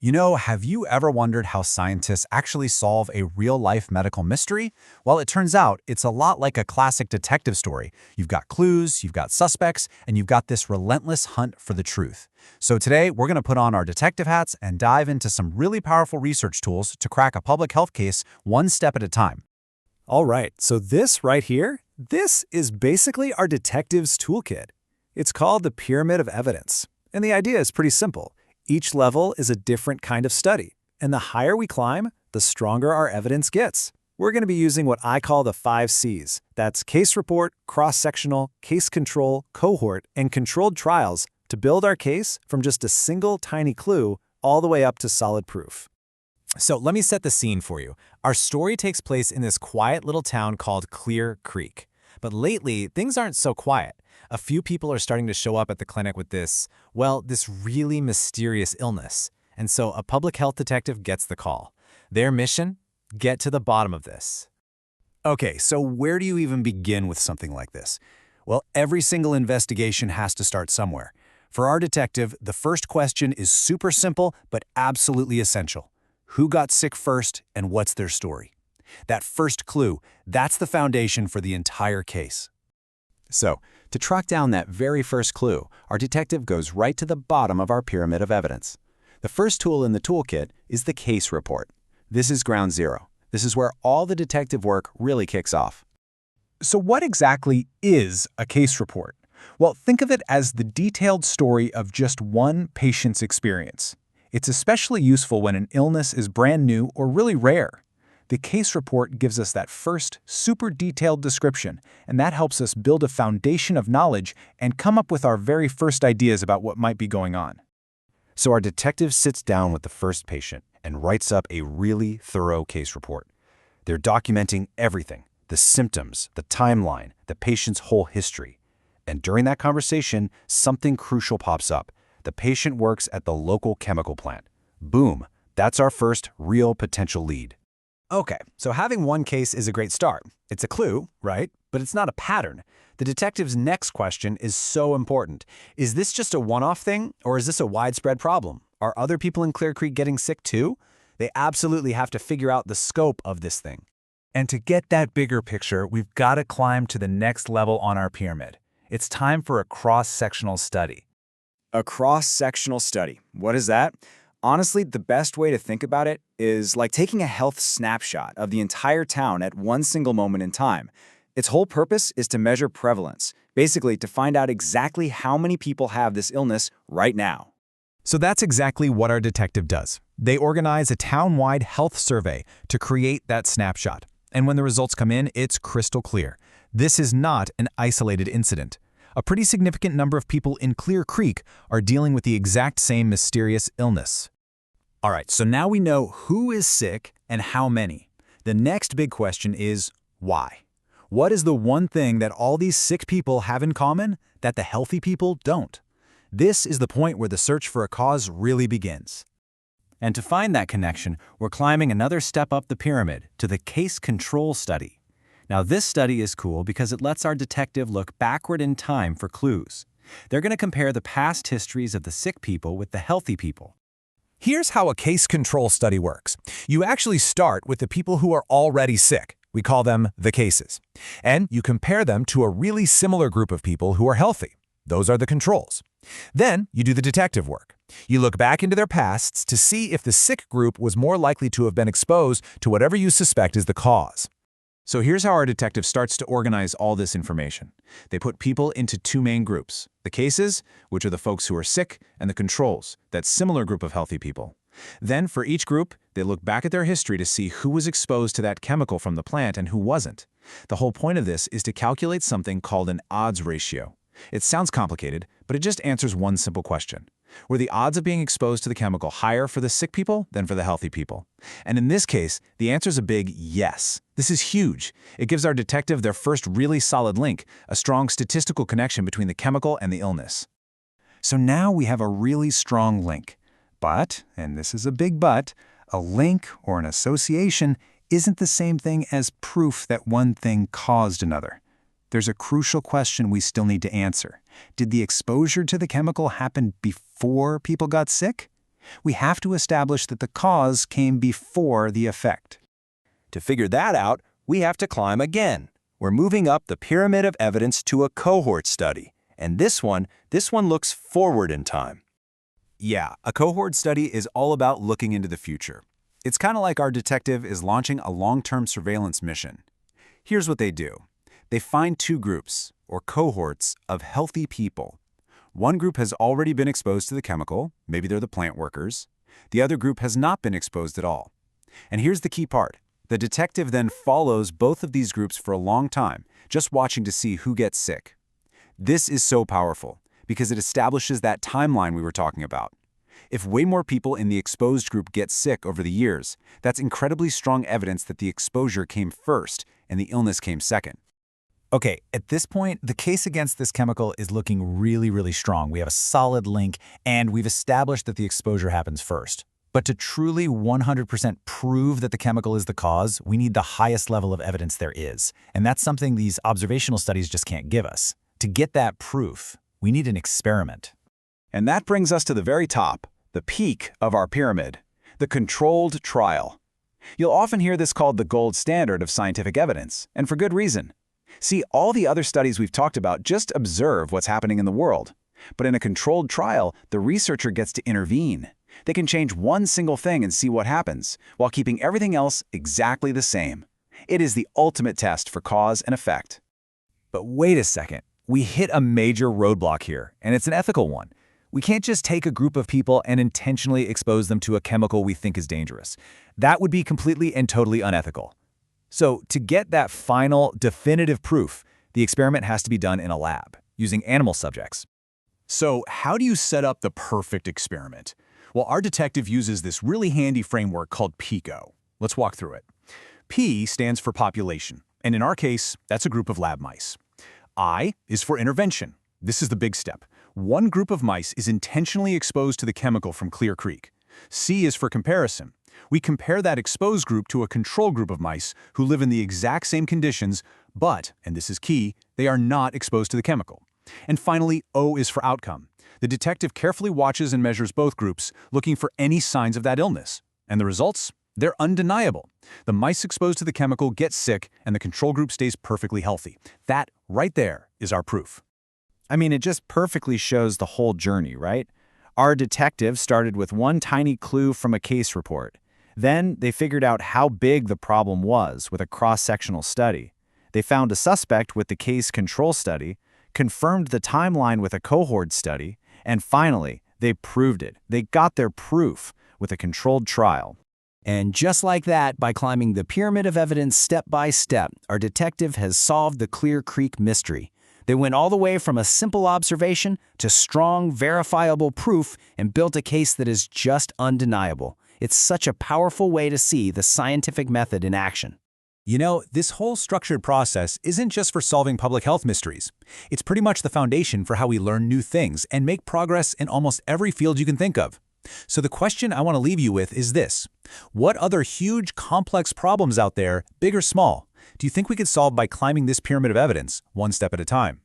Have you ever wondered how scientists actually solve a real-life medical mystery? Well, it turns out it's a lot like a classic detective story. You've got clues, you've got suspects, and you've got this relentless hunt for the truth. So today, we're going to put on our detective hats and dive into some really powerful research tools to crack a public health case one step at a time. All right, so this right here, this is basically our detective's toolkit. It's called the Pyramid of Evidence, and the idea is pretty simple. Each level is a different kind of study, and the higher we climb, the stronger our evidence gets. We're going to be using what I call the 5 C's. That's case report, cross-sectional, case control, cohort, and controlled trials to build our case from just a single tiny clue all the way up to solid proof. So let me set the scene for you. Our story takes place in this quiet little town called Clear Creak. But lately, things aren't so quiet. A few people are starting to show up at the clinic with this really mysterious illness. And so a public health detective gets the call. Their mission? Get to the bottom of this. Okay, so where do you even begin with something like this? Well, every single investigation has to start somewhere. For our detective, the first question is super simple but absolutely essential. Who got sick first and what's their story? That first clue, that's the foundation for the entire case. So, to track down that very first clue, our detective goes right to the bottom of our pyramid of evidence. The first tool in the toolkit is the case report. This is ground zero. This is where all the detective work really kicks off. So what exactly is a case report? Well, think of it as the detailed story of just one patient's experience. It's especially useful when an illness is brand new or really rare. The case report gives us that first, super detailed description, and that helps us build a foundation of knowledge and come up with our very first ideas about what might be going on. So our detective sits down with the first patient and writes up a really thorough case report. They're documenting everything, the symptoms, the timeline, the patient's whole history. And during that conversation, something crucial pops up. The patient works at the local chemical plant. Boom, that's our first real potential lead. Okay, so having one case is a great start. It's a clue, right? But it's not a pattern. The detective's next question is so important. Is this just a one-off thing, or is this a widespread problem? Are other people in Clear Creek getting sick too? They absolutely have to figure out the scope of this thing. And to get that bigger picture, we've got to climb to the next level on our pyramid. It's time for a cross-sectional study. A cross-sectional study. What is that? Honestly, the best way to think about it is like taking a health snapshot of the entire town at one single moment in time. Its whole purpose is to measure prevalence, basically to find out exactly how many people have this illness right now. So that's exactly what our detective does. They organize a town-wide health survey to create that snapshot. And when the results come in, it's crystal clear. This is not an isolated incident. A pretty significant number of people in Clear Creek are dealing with the exact same mysterious illness. All right, so now we know who is sick and how many. The next big question is why? What is the one thing that all these sick people have in common that the healthy people don't? This is the point where the search for a cause really begins. And to find that connection, we're climbing another step up the pyramid to the case control study. Now, this study is cool because it lets our detective look backward in time for clues. They're going to compare the past histories of the sick people with the healthy people. Here's how a case control study works. You actually start with the people who are already sick. We call them the cases. And you compare them to a really similar group of people who are healthy. Those are the controls. Then you do the detective work. You look back into their pasts to see if the sick group was more likely to have been exposed to whatever you suspect is the cause. So here's how our detective starts to organize all this information. They put people into 2 main groups. The cases, which are the folks who are sick, and the controls, that similar group of healthy people. Then, for each group, they look back at their history to see who was exposed to that chemical from the plant and who wasn't. The whole point of this is to calculate something called an odds ratio. It sounds complicated, but it just answers one simple question. Were the odds of being exposed to the chemical higher for the sick people than for the healthy people? And in this case, the answer is a big yes. This is huge. It gives our detective their first really solid link, a strong statistical connection between the chemical and the illness. So now we have a really strong link. But, and this is a big but, a link or an association isn't the same thing as proof that one thing caused another. There's a crucial question we still need to answer. Did the exposure to the chemical happen before people got sick? We have to establish that the cause came before the effect. To figure that out, we have to climb again. We're moving up the pyramid of evidence to a cohort study, and this one looks forward in time. Yeah, a cohort study is all about looking into the future. It's kind of like our detective is launching a long-term surveillance mission. Here's what they do. They find two groups, or cohorts, of healthy people. One group has already been exposed to the chemical, maybe they're the plant workers. The other group has not been exposed at all. And here's the key part. The detective then follows both of these groups for a long time, just watching to see who gets sick. This is so powerful, because it establishes that timeline we were talking about. If way more people in the exposed group get sick over the years, that's incredibly strong evidence that the exposure came first and the illness came second. Okay, at this point, the case against this chemical is looking really, really strong. We have a solid link, and we've established that the exposure happens first. But to truly 100% prove that the chemical is the cause, we need the highest level of evidence there is. And that's something these observational studies just can't give us. To get that proof, we need an experiment. And that brings us to the very top, the peak of our pyramid, the controlled trial. You'll often hear this called the gold standard of scientific evidence, and for good reason. See, all the other studies we've talked about just observe what's happening in the world. But in a controlled trial, the researcher gets to intervene. They can change one single thing and see what happens, while keeping everything else exactly the same. It is the ultimate test for cause and effect. But wait a second. We hit a major roadblock here, and it's an ethical one. We can't just take a group of people and intentionally expose them to a chemical we think is dangerous. That would be completely and totally unethical. So to get that final, definitive proof, the experiment has to be done in a lab, using animal subjects. So how do you set up the perfect experiment? Well, our detective uses this really handy framework called PICO. Let's walk through it. P stands for population, and in our case, that's a group of lab mice. I is for intervention. This is the big step. One group of mice is intentionally exposed to the chemical from Clear Creak. C is for comparison. We compare that exposed group to a control group of mice who live in the exact same conditions, but, and this is key, they are not exposed to the chemical. And finally, O is for outcome. The detective carefully watches and measures both groups, looking for any signs of that illness. And the results? They're undeniable. The mice exposed to the chemical get sick, and the control group stays perfectly healthy. That, right there, is our proof. I mean, it just perfectly shows the whole journey, right? Our detective started with one tiny clue from a case report. Then they figured out how big the problem was with a cross-sectional study. They found a suspect with the case control study, confirmed the timeline with a cohort study, and finally, they proved it. They got their proof with a controlled trial. And just like that, by climbing the pyramid of evidence step by step, our detective has solved the Clear Creak mystery. They went all the way from a simple observation to strong, verifiable proof and built a case that is just undeniable. It's such a powerful way to see the scientific method in action. You know, this whole structured process isn't just for solving public health mysteries. It's pretty much the foundation for how we learn new things and make progress in almost every field you can think of. So the question I want to leave you with is this. What other huge, complex problems out there, big or small, do you think we could solve by climbing this pyramid of evidence, one step at a time?